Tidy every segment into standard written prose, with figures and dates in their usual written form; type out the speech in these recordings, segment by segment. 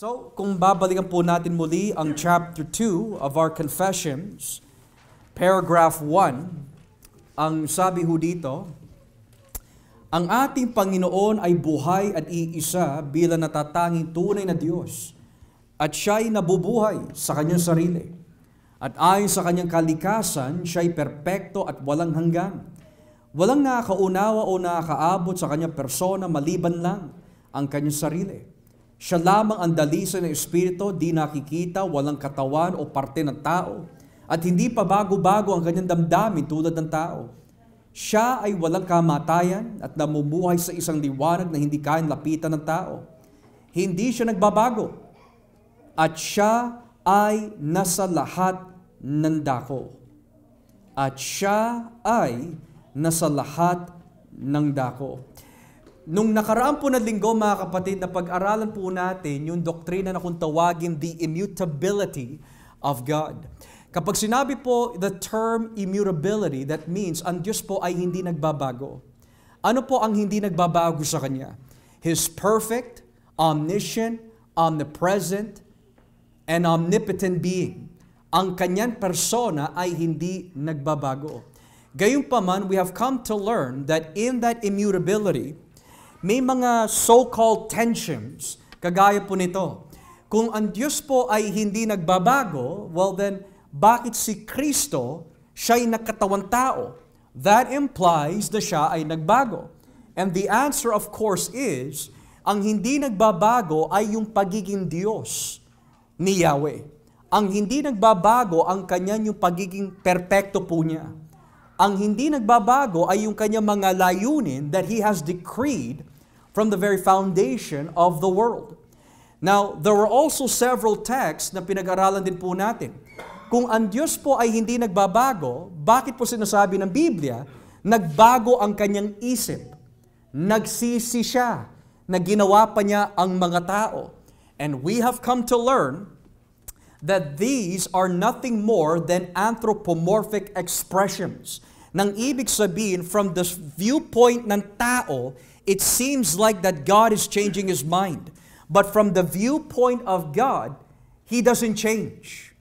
So, kung babalikan po natin muli ang chapter 2 of our confessions, paragraph 1, ang sabi ho dito, ang ating Panginoon ay buhay at iisa bilang natatanging tunay na Diyos, at siya'y nabubuhay sa kanyang sarili. At ayon sa kanyang kalikasan, siya'y perpekto at walang hanggan. Walang nakakaunawa o nakakaabot sa kanyang persona maliban lang ang kanyang sarili. Siya lamang ang dalisay ng Espiritu, di nakikita, walang katawan o parte ng tao, at hindi pa bago-bago ang kanyang damdamin tulad ng tao. Siya ay walang kamatayan at namumuhay sa isang liwanag na hindi kayang lapitan ng tao. Hindi siya nagbabago, at siya ay nasa lahat ng dako. At siya ay nasa lahat ng dako. Nung nakaraan po na linggo, mga kapatid, na pag-aralan po natin yung doktrina na kung tawagin the immutability of God. Kapag sinabi po the term immutability, that means ang Diyos po ay hindi nagbabago. Ano po ang hindi nagbabago sa Kanya? His perfect, omniscient, omnipresent, and omnipotent being. Ang Kanyang persona ay hindi nagbabago. Gayunpaman, we have come to learn that in that immutability, may mga so-called tensions, kagaya po nito. Kung ang Diyos po ay hindi nagbabago, well then, bakit si Kristo, siya'y nagkatawang tao? That implies na siya ay nagbago. And the answer of course is, ang hindi nagbabago ay yung pagiging Diyos ni Yahweh. Ang hindi nagbabago, ang kanyang yung pagiging perpekto po niya. Ang hindi nagbabago ay yung kanyang mga layunin that He has decreed from the very foundation of the world. Now, there were also several texts na pinag-aralan din po natin. Kung ang Diyos po ay hindi nagbabago, bakit po sinasabi ng Biblia, nagbago ang kanyang isip? Nagsisi siya na ginawa pa niya ang mga tao. And we have come to learn that these are nothing more than anthropomorphic expressions. Nang ibig sabihin, from the viewpoint ng tao, it seems like that God is changing His mind. But from the viewpoint of God, He doesn't change.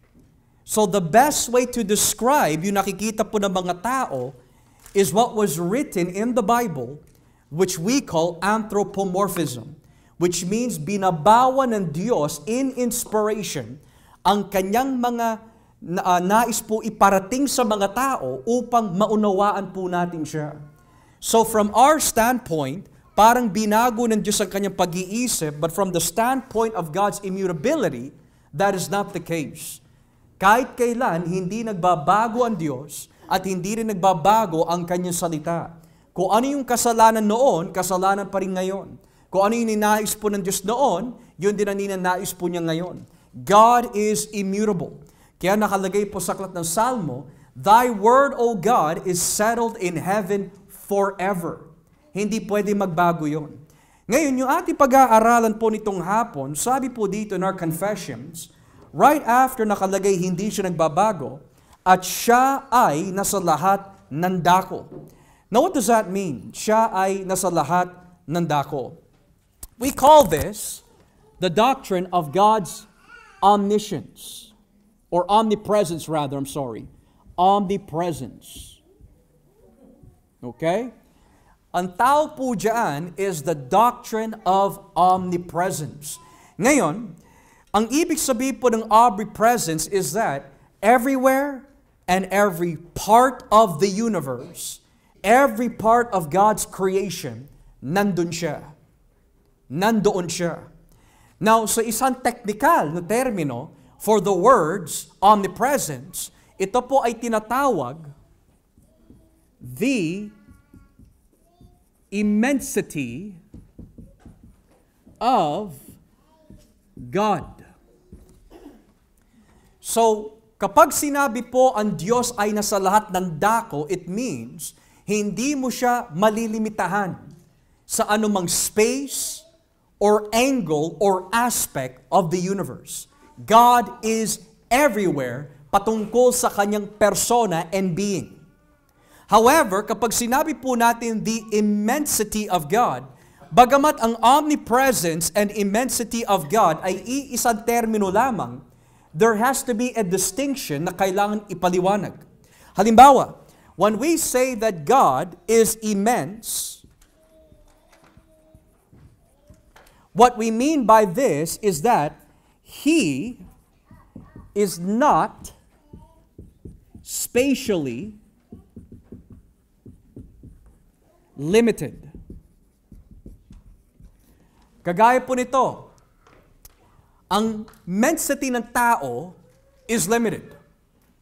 So the best way to describe yung nakikita po ng mga tao is what was written in the Bible, which we call anthropomorphism, which means binabawa ng Diyos in inspiration ang kanyang mga nais po iparating sa mga tao upang maunawaan po natin siya. So from our standpoint, parang binago ng Diyos ang kanyang pag-iisip, but from the standpoint of God's immutability, that is not the case. Kahit kailan, hindi nagbabago ang Diyos at hindi rin nagbabago ang kanyang salita. Kung ano yung kasalanan noon, kasalanan pa rin ngayon. Kung ano yung ninais po ng Diyos noon, yun din ang ninanais po niya ngayon. God is immutable. Kaya nakalagay po sa aklat ng Salmo, Thy word, O God, is settled in heaven forever. Hindi pwede magbago yun. Ngayon, yung ating pag-aaralan po nitong hapon, sabi po dito in our confessions, right after nakalagay hindi siya nagbabago, at siya ay nasa lahat ng dako. Now, what does that mean? Siya ay nasa lahat ng dako. We call this the doctrine of God's omniscience, or omnipresence rather, omnipresence. Okay? Ang tawag po dyan is the doctrine of omnipresence. Ngayon, ang ibig sabihin po ng omnipresence is that everywhere and every part of the universe, every part of God's creation, nandun siya. Nandoon siya. Now, sa isang technical na termino, for the words omnipresence, ito po ay tinatawag the immensity of God. So, kapag sinabi po ang Diyos ay nasa lahat ng dako, it means hindi mo siya malilimitahan sa anumang space or angle or aspect of the universe. God is everywhere patungkol sa kanyang persona and being. However, kapag sinabi po natin the immensity of God, Bagamat ang omnipresence and immensity of God ay iisang termino lamang, there has to be a distinction na kailangan ipaliwanag. Halimbawa, when we say that God is immense, what we mean by this is that He is not spatially limited. Kagaya po nito, ang immensity ng tao is limited.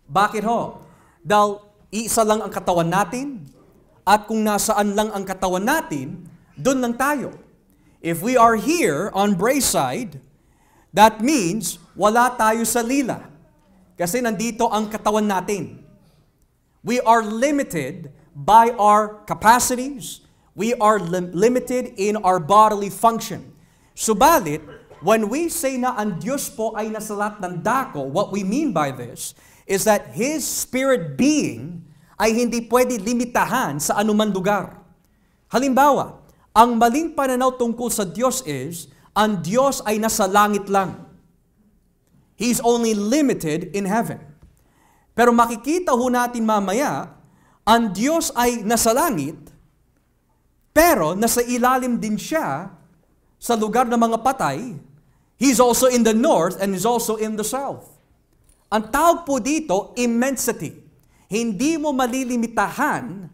Bakit ho? Dahil iisa lang ang katawan natin, at kung nasaan lang ang katawan natin, doon lang tayo. If we are here on Braeside, that means wala tayo sa Lila. Kasi nandito ang katawan natin. We are limited by our capacities. We are limited in our bodily function. Subalit, when we say na ang Diyos po ay nasa lahat ng dako, what we mean by this is that His spirit being ay hindi pwede limitahan sa anuman lugar. Halimbawa, ang maling pananaw tungkol sa Diyos is, ang Diyos ay nasa langit lang. He's only limited in heaven. Pero makikita ho natin mamaya, ang Diyos ay nasa langit, pero nasa ilalim din siya sa lugar ng mga patay. He's also in the north and He's also in the south. Ang tawag po dito, immensity. Hindi mo malilimitahan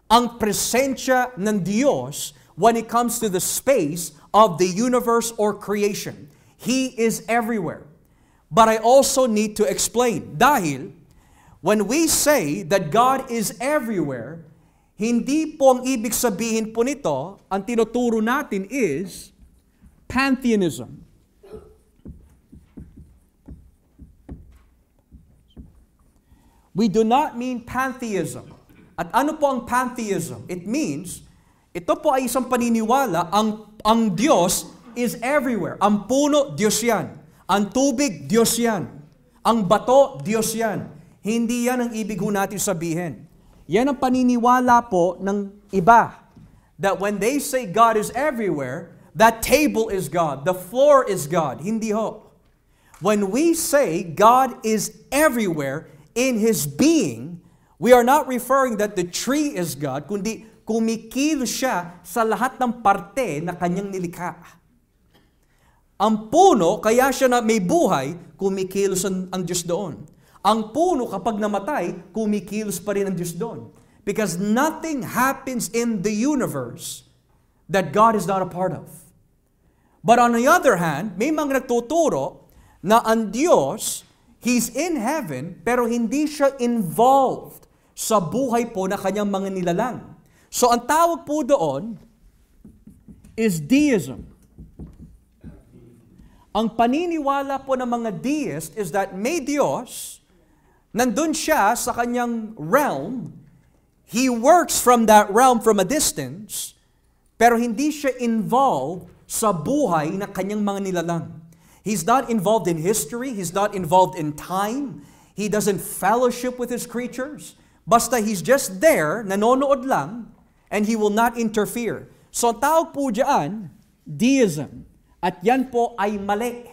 ang presensya ng Diyos when it comes to the space of the universe or creation. He is everywhere. But I also need to explain, dahil when we say that God is everywhere, hindi po ang ibig sabihin po nito, ang tinuturo natin is pantheism. We do not mean pantheism. At ano po ang pantheism? It means, ito po ay isang paniniwala, ang Diyos is everywhere. Ang puno, Diyos yan. Ang tubig, Diyos yan. Ang bato, Diyos yan. Hindi yan ang ibig ho natin sabihin. Yan ang paniniwala po ng iba. That when they say God is everywhere, that table is God. The floor is God. Hindi ho. When we say God is everywhere in His being, we are not referring that the tree is God, kundi kumikilos siya sa lahat ng parte na kanyang nilikha. Ang puno, kaya siya na may buhay, kumikilos ang Diyos doon. Ang puno, kapag namatay, kumikilos pa rin ang Diyos doon. Because nothing happens in the universe that God is not a part of. But on the other hand, may mga nagtuturo na ang Diyos, He's in heaven, pero hindi siya involved sa buhay po na kanyang mga nilalang. So ang tawag po doon is deism. Ang paniniwala po ng mga deist is that may Diyos, nandun siya sa kanyang realm, He works from that realm from a distance, pero hindi siya involved sa buhay na kanyang mga nilalang. He's not involved in history. He's not involved in time. He doesn't fellowship with His creatures. Basta He's just there, nanonood lang, and He will not interfere. So ang tawag po dyan, deism. At yan po ay mali.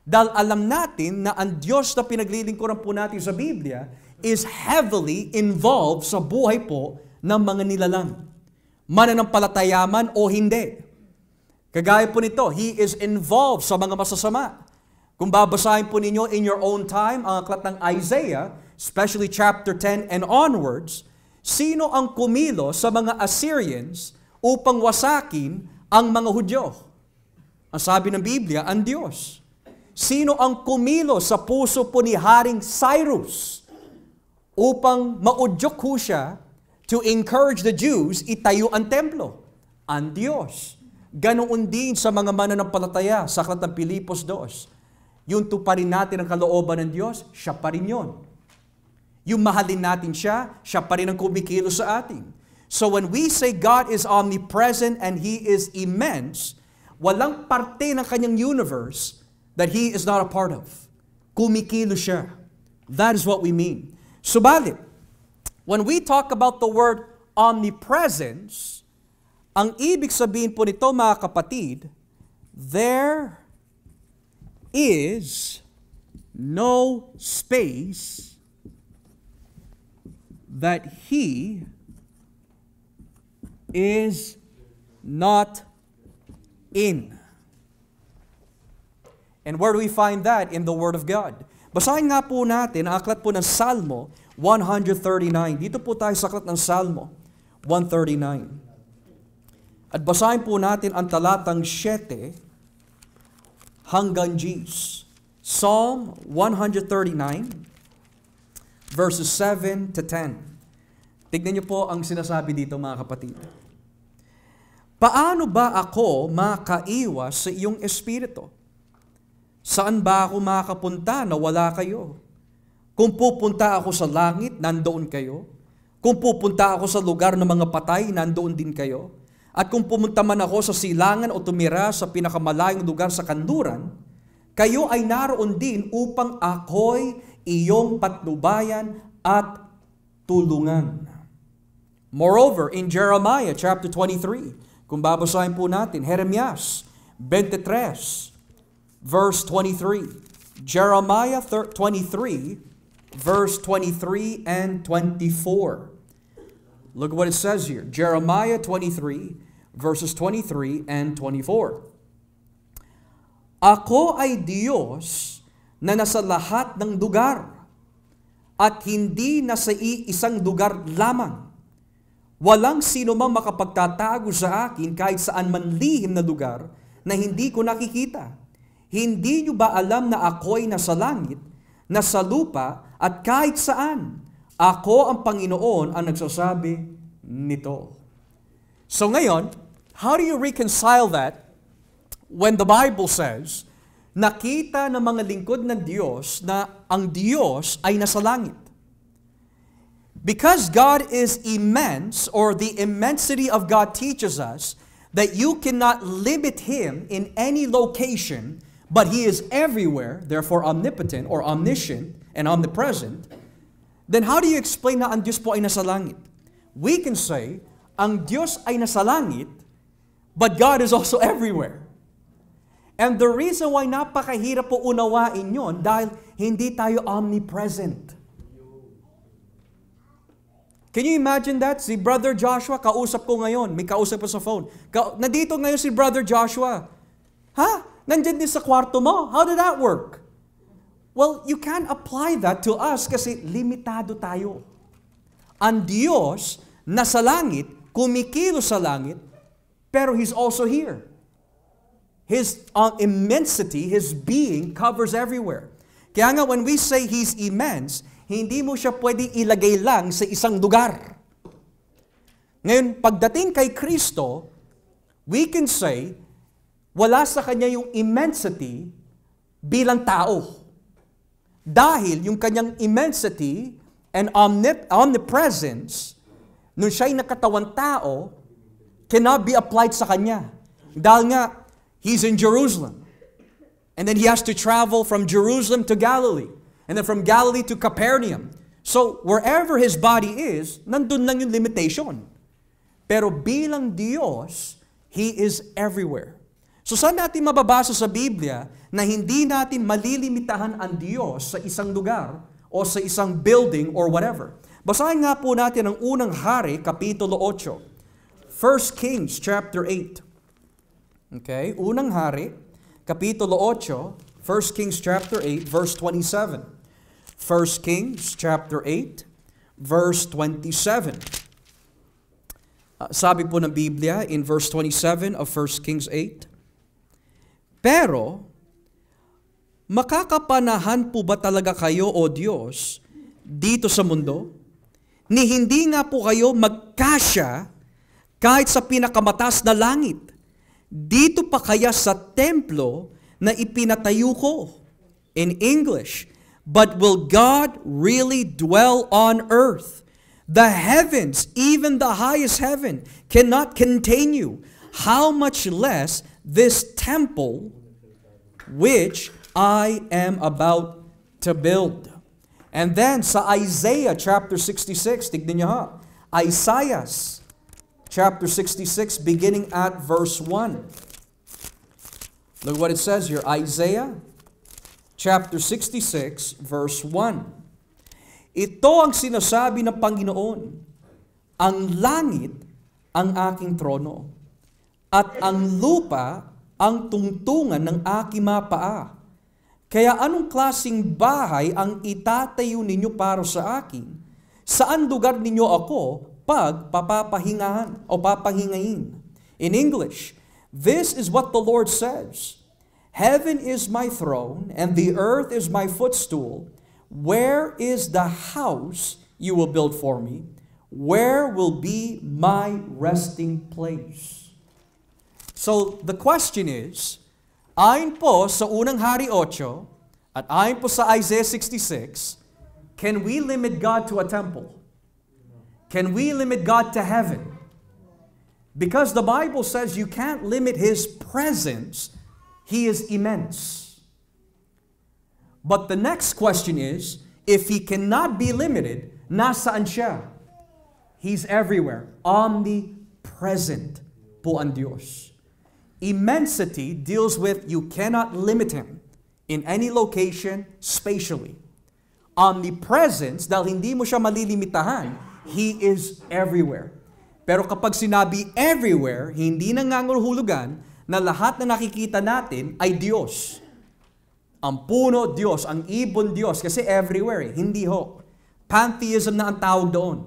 Dahil alam natin na ang Diyos na pinaglilingkuran po natin sa Biblia is heavily involved sa buhay po ng mga nilalang. Mananampalataya man o hindi. Kagaya po nito, He is involved sa mga masasama. Kung babasahin po ninyo in your own time, ang aklat ng Isaiah, especially chapter 10 and onwards, sino ang kumilo sa mga Assyrians upang wasakin ang mga Hudyo? Ang sabi ng Biblia, ang Diyos. Sino ang kumilo sa puso po ni Haring Cyrus upang maudyok ho siya to encourage the Jews itayo ang templo? Ang Diyos. Ganoon din sa mga mananampalataya sa aklat ng Pilipos 2. Yung tuparin natin ang kalooban ng Diyos, siya pa rin yun. Yung mahalin natin siya, siya pa rin ang kumikilos sa atin. So when we say God is omnipresent and He is immense, walang parte ng kanyang universe that He is not a part of. Kumikilos siya. That is what we mean. Subalit, when we talk about the word omnipresence, Ang ibig sabihin po nito, mga kapatid, there is no space that He is not in. And where do we find that? In the Word of God. Basahin nga po natin ang aklat po ng Salmo 139. Dito po tayo sa aklat ng Salmo 139. At basahin po natin ang talatang 7 hanggang 10. Psalm 139, verses 7 to 10. Tignan niyo po ang sinasabi dito, mga kapatid. Paano ba ako makaiwas sa iyong espiritu? Saan ba ako makapunta na wala kayo? Kung pupunta ako sa langit, nandoon kayo. Kung pupunta ako sa lugar ng mga patay, nandoon din kayo. At kung pumunta man ako sa silangan o tumira sa pinakamalayong lugar sa kanluran, kayo ay naroon din upang ako'y iyong patnubayan at tulungan. Moreover, in Jeremiah chapter 23, kung babasahin po natin, Jeremias 23, verse 23. Jeremiah 23, verse 23 and 24. Look what it says here. Jeremiah 23, verses 23 and 24. Ako ay Diyos na nasa lahat ng lugar at hindi nasa isang lugar lamang. Walang sino mang makapagtatago sa akin kahit saan man lihim na lugar na hindi ko nakikita. Hindi nyo ba alam na ako'y nasa langit, nasa lupa, at kahit saan? Ako ang Panginoon ang nagsasabi nito. So ngayon, how do you reconcile that when the Bible says, nakita ng mga lingkod ng Diyos na ang Diyos ay nasa langit? Because God is immense, or the immensity of God teaches us that you cannot limit Him in any location, but He is everywhere, therefore omnipotent or omniscient and omnipresent, then how do you explain na ang Diyos po ay nasa langit? We can say, ang Diyos ay nasa langit, but God is also everywhere. And the reason why napakahirap po unawain yon dahil hindi tayo omnipresent. Can you imagine that? Si Brother Joshua, kausap ko ngayon. May kausap ko sa phone. Nandito ngayon si Brother Joshua. Ha? Nandyan din sa kwarto mo? How did that work? Well, you can't apply that to us kasi limitado tayo. Ang Diyos nasa langit, kumikilos sa langit, pero He's also here. His immensity, His being covers everywhere. Kaya nga when we say He's immense, hindi mo siya pwedeng ilagay lang sa isang lugar. Ngayon, pagdating kay Kristo, we can say, wala sa Kanya yung immensity bilang tao. Dahil yung Kanyang immensity and omnipresence, nung siya'y nakatawan tao, cannot be applied sa Kanya. Dahil nga, He's in Jerusalem. And then He has to travel from Jerusalem to Galilee. And then from Galilee to Capernaum. So, wherever His body is, nandun lang yung limitation. Pero bilang Diyos, He is everywhere. So, saan natin mababasa sa Biblia na hindi natin malilimitahan ang Diyos sa isang lugar o sa isang building or whatever? Basahin nga po natin ang unang hari, Kapitulo 8. 1 Kings chapter 8. Okay, unang hari, Kapitulo 8, 1 Kings chapter 8, verse 27. 1 Kings chapter 8, verse 27. Sabi po ng Biblia in verse 27 of 1 Kings 8, pero, makakapanahan po ba talaga kayo, O Diyos, dito sa mundo? Ni hindi nga po kayo magkasya kahit sa pinakamataas na langit. Dito pa kaya sa templo na ipinatayo ko? In English, but will God really dwell on earth? The heavens, even the highest heaven, cannot contain you. How much less this temple which I am about to build. And then sa Isaiah chapter 66, tignan niyo ha. Isaiah chapter 66, beginning at verse 1. Look what it says here. Isaiah chapter 66, verse 1. Ito ang sinasabi ng Panginoon, ang langit ang aking trono, at ang lupa ang tungtungan ng aking mga paa. Kaya anong klaseng bahay ang itatayo ninyo para sa akin? Saan lugar ninyo ako pag papapahingahan o papahingahin? In English, this is what the Lord says. Heaven is my throne, and the earth is my footstool. Where is the house you will build for me? Where will be my resting place? So, the question is, ayon po sa unang Hari 8, at ayon po sa Isaiah 66, can we limit God to a temple? Can we limit God to heaven? Because the Bible says you can't limit His presence. He is immense. But the next question is, if He cannot be limited, nasaan siya? He's everywhere. Omnipresent po ang Diyos. Immensity deals with you cannot limit Him in any location spatially. Omnipresence, dahil hindi mo siya malilimitahan, He is everywhere. Pero kapag sinabi everywhere, hindi nangangahulugan na lahat na nakikita natin ay Diyos. Ang puno, Diyos. Ang ibon, Diyos. Kasi everywhere. Hindi ho. Pantheism na ang tawag doon.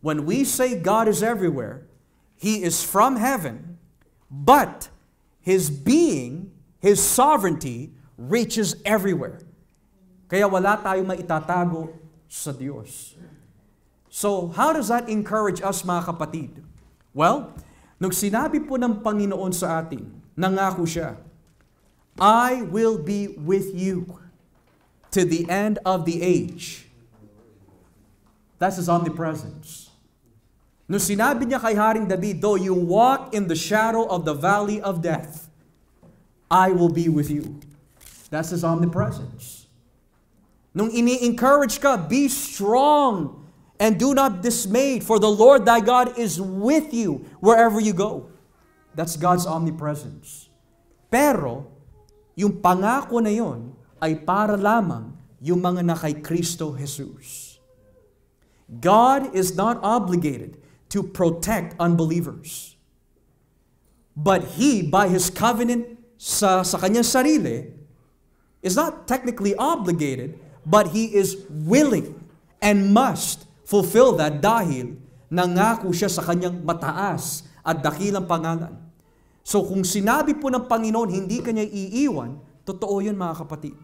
When we say God is everywhere, He is from heaven, but His being, His sovereignty, reaches everywhere. Kaya wala tayong maitatago sa Diyos. So, how does that encourage us, mga kapatid? Well, nung sinabi po ng Panginoon sa atin, nangako siya, I will be with you to the end of the age. That's His omnipresence. Nung sinabi niya kay Haring David, though you walk in the shadow of the valley of death, I will be with you. That's His omnipresence. Nung ini-encourage ka, be strong and do not dismayed, for the Lord thy God is with you wherever you go. That's God's omnipresence. Pero, yung pangako na yon ay para lamang yung mga na kay Kristo Jesus. God is not obligated to protect unbelievers. But He, by His covenant sa kanyang sarili, is not technically obligated, but He is willing and must fulfill that dahil nangako siya sa kanyang mataas at dakilang pangalan. So kung sinabi po ng Panginoon, hindi kanya iiwan, totoo yun, mga kapatid.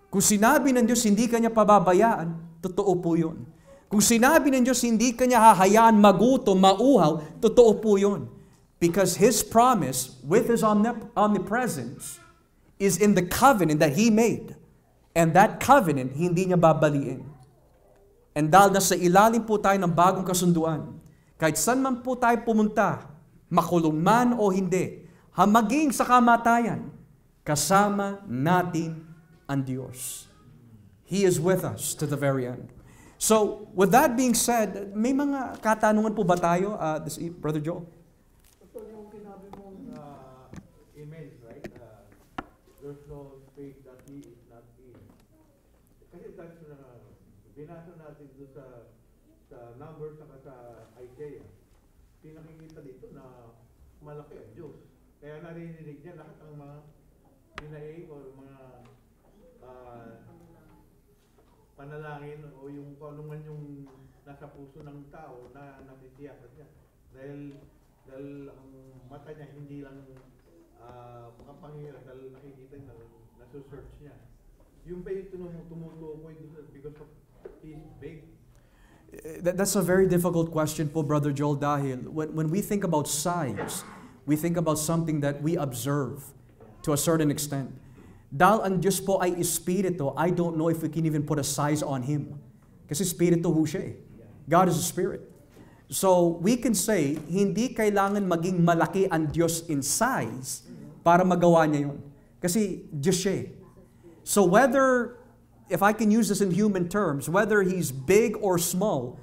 Kung sinabi ng Diyos, hindi kanya pababayaan, totoo po yun. Kung sinabi ng Diyos, hindi kanya hahayaan magutom, mauhaw, totoo po yun. Because His promise with His omnipresence is in the covenant that He made. And that covenant, hindi niya babaliin. And dahil nasa ilalim po tayo ng bagong kasunduan, kahit saan man po tayo pumunta, makulong man o hindi, hamaging sa kamatayan, kasama natin ang Diyos. He is with us to the very end. So, with that being said, may mga katanungan po ba tayo, Brother Joel? So, yung sinabi mong image, right? There's no space that He is not in. Kasi that's, binasa natin doon sa Numbers saka sa Isaiah. Pinakikita dito na malaki ang Diyos. Kaya narinig niya lahat ng mga hinaing o mga panalangin o yung kung ano man yung nasa puso ng tao na natitiyakan niya. Dahil ang mata niya hindi lang makapangyarihan dahil nakikita niya, nasusearch niya. Yung ba yung tumutukoy because of His big? That's a very difficult question po, Brother Joel, dahil when we think about size, we think about something that we observe to a certain extent. Dahil ang Diyos po ay Espiritu, I don't know if we can even put a size on Him. Kasi Espiritu ho siya eh. God is a Spirit. So, we can say, hindi kailangan maging malaki ang Diyos in size para magawa niya yun. Kasi Diyos siya eh. So, whether, if I can use this in human terms, whether He's big or small,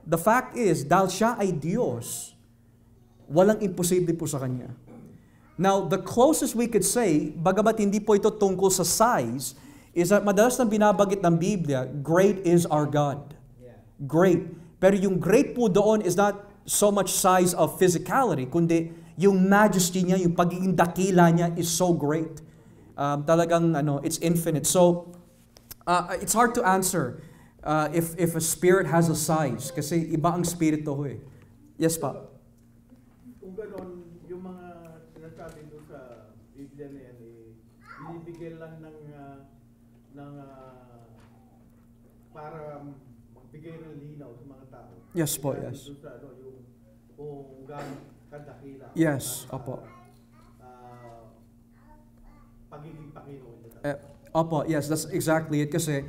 the fact is, dahil siya ay Diyos, walang imposible po sa Kanya. Now, the closest we could say, bagamat hindi po ito tungkol sa size, is that madalas na binabagit ng Biblia, great is our God. Great. Pero yung great po doon is not so much size of physicality, kundi yung majesty niya, yung pagiging dakila niya is so great. Talagang, it's infinite. So, it's hard to answer if a spirit has a size. Kasi iba ang spirito ho eh. Yes, pa. Kung gano'n, yung mga sinasabi doon sa Biblia na yan, binibigyan lang ng para magbigay ng linaw sa mga tao. Yes po, yes. Doon sa, yung kung gaano kadakila. Yes, opo. Pagiging Panginoon. Opo, yes, that's exactly it. Kasi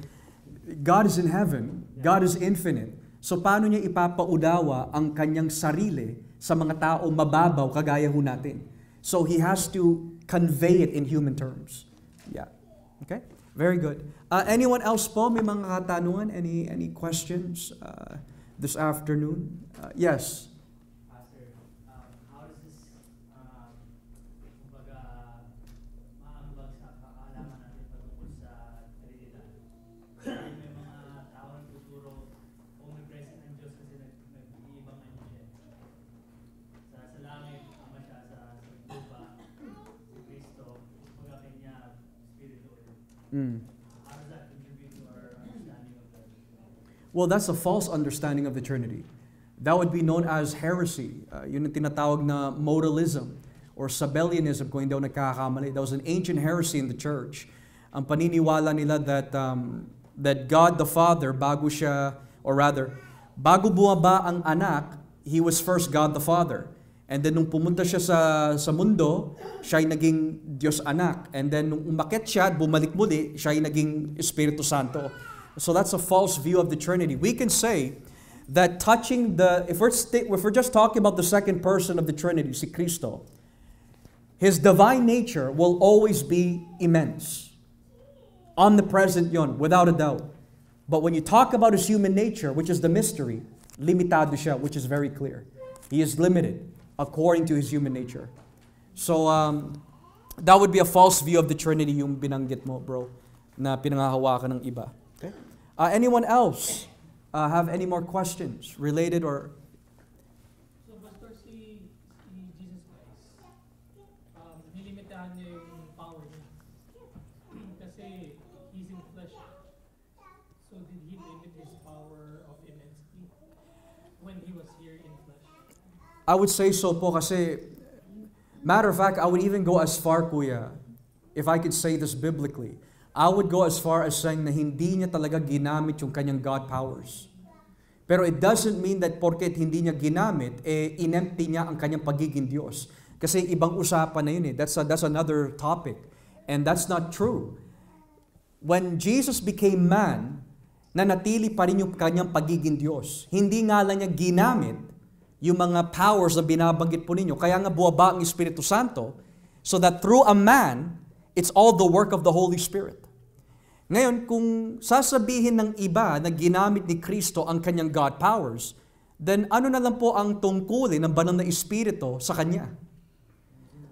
God is in heaven. God is infinite. So paano niya ipapaudawa ang kanyang sarili sa mga tao mababaw kagaya ho natin? So He has to convey it in human terms. Yeah. Okay? Very good. Anyone else po? May mga katanungan? Any questions this afternoon? Yes. Pastor, how does this, kumbaga, maambag sa kaalaman natin patungkol sa Trinidad? May mga tao ng futuro, omnipresent ng Diyos kasi nag-iibang ano siya. Sa langit, ama siya, sa lupa, si Kristo, kumbaga kanya, Espiritu. How does that contribute to our understanding of that? Well, that's a false understanding of the Trinity. That would be known as heresy. Yun ang tinatawag na modalism or Sabellianism kung hindi ako nagkakamali. That was an ancient heresy in the church. Ang paniniwala nila that God the Father, bago bumaba ang anak, He was first God the Father. And then nung pumunta siya sa mundo, siya ay naging Diyos anak. And then nung umakyat siya, bumalik muli, siya ay naging Espiritu Santo. So that's a false view of the Trinity. We can say that if we're just talking about the second person of the Trinity, si Kristo, His divine nature will always be immense. Omnipresent yon, without a doubt. But when you talk about His human nature, which is the mystery, limitado siya, which is very clear. He is limited according to His human nature. So, that would be a false view of the Trinity yung binanggit mo, bro, na pinangahawakan ng iba. Okay? Anyone else have any more questions related or... So, Pastor, si Jesus Christ, nilimitahan niya yung power niya. Kasi He's in flesh. So, did He limit His power of immensity when He was here in flesh? I would say so po kasi, matter of fact, I would even go as far, kuya, if I could say this biblically. I would go as far as saying na hindi niya talaga ginamit yung kanyang God powers. Pero it doesn't mean that porket hindi niya ginamit, inempty niya ang kanyang pagiging Diyos. Kasi ibang usapan na yun eh. That's another topic. And that's not true. When Jesus became man, nanatili pa rin yung kanyang pagiging Diyos. Hindi nga lang niya ginamit yung mga powers na binabanggit po ninyo. Kaya nga buwaba ang Espiritu Santo so that through a man, it's all the work of the Holy Spirit. Ngayon, kung sasabihin ng iba na ginamit ni Kristo ang kanyang God powers, then ano na lang po ang tungkulin ng banal na Espiritu sa kanya?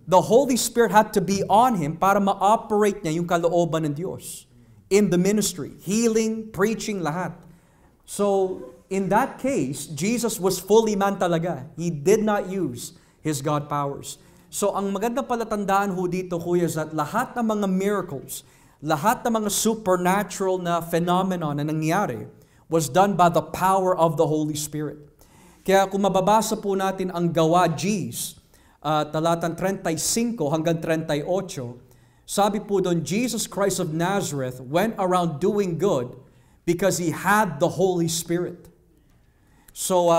The Holy Spirit had to be on Him para ma-operate niya yung kalooban ng Diyos in the ministry, healing, preaching, lahat. So, in that case, Jesus was fully man talaga. He did not use His God powers. So, ang magandang palatandaan ho dito, kuya, is that lahat ng mga miracles, lahat ng mga supernatural na phenomenon na nangyari was done by the power of the Holy Spirit. Kaya kung mababasa po natin ang Gawa Gs, talatang 35 hanggang 38, sabi po doon, Jesus Christ of Nazareth went around doing good because He had the Holy Spirit. So,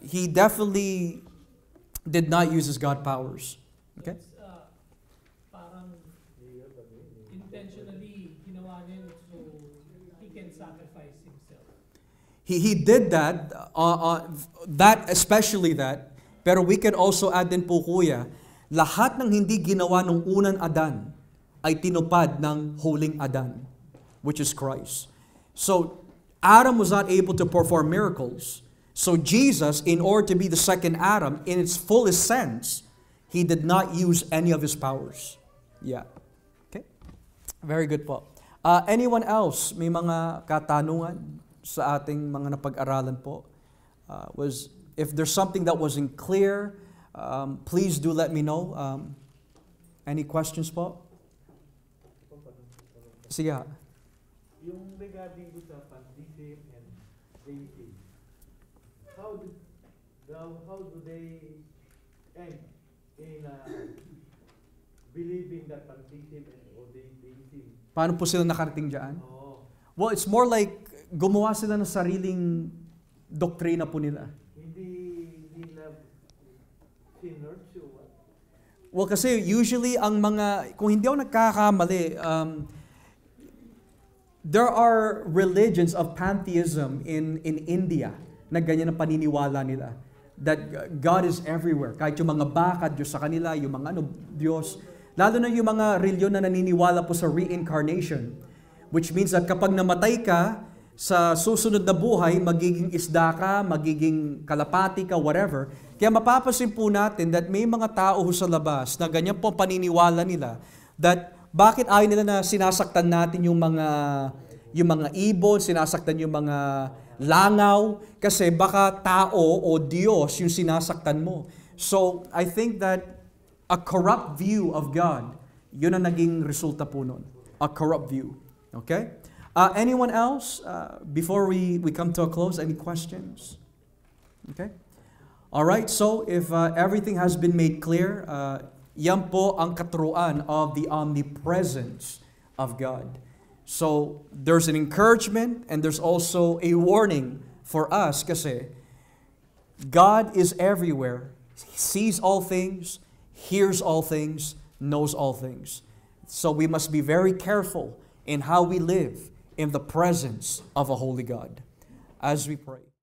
He definitely did not use His God powers. Okay? Parang intentionally ginawa niya so He can sacrifice Himself. He did that, especially that, pero we can also add din po, kuya, lahat ng hindi ginawa ng unang Adan ay tinupad ng huling Adan, which is Christ. So, Adam was not able to perform miracles, So Jesus, in order to be the second Adam, in its fullest sense, He did not use any of His powers. Yeah. Okay? Very good po. Anyone else? May mga katanungan sa ating mga napag-aralan po? If there's something that wasn't clear, please do let me know. Any questions po? Sige. Yung regarding do sa pantheism and deity, how do they end in believing that pantheism or deity? Paano po sila nakarating dyan? Oh, Well, it's more like gumawa sila ng sariling doktrina po nila. hindi na sinners o what? Well, kasi usually ang mga, kung hindi ako nagkakamali, there are religions of pantheism in India na ganyan ang paniniwala nila. That God is everywhere. Kahit yung mga baka, Diyos sa kanila, yung mga Diyos. Lalo na yung mga reliyon na naniniwala po sa reincarnation. Which means that kapag namatay ka, sa susunod na buhay, magiging isda ka, magiging kalapati ka, whatever. Kaya mapapansin po natin that may mga tao sa labas na ganyan po ang paniniwala nila that bakit ayaw nila na sinasaktan natin yung mga ibon, sinasaktan yung mga langaw, kasi baka tao o Diyos yung sinasaktan mo. So, I think that a corrupt view of God, yun ang naging resulta po nun. A corrupt view. Okay? Anyone else? Before we come to a close, any questions? Okay? All right, so if everything has been made clear, yan po ang katuruan of the omnipresence of God. So, there's an encouragement and there's also a warning for us kasi God is everywhere. He sees all things, hears all things, knows all things. So, we must be very careful in how we live in the presence of a holy God. As we pray.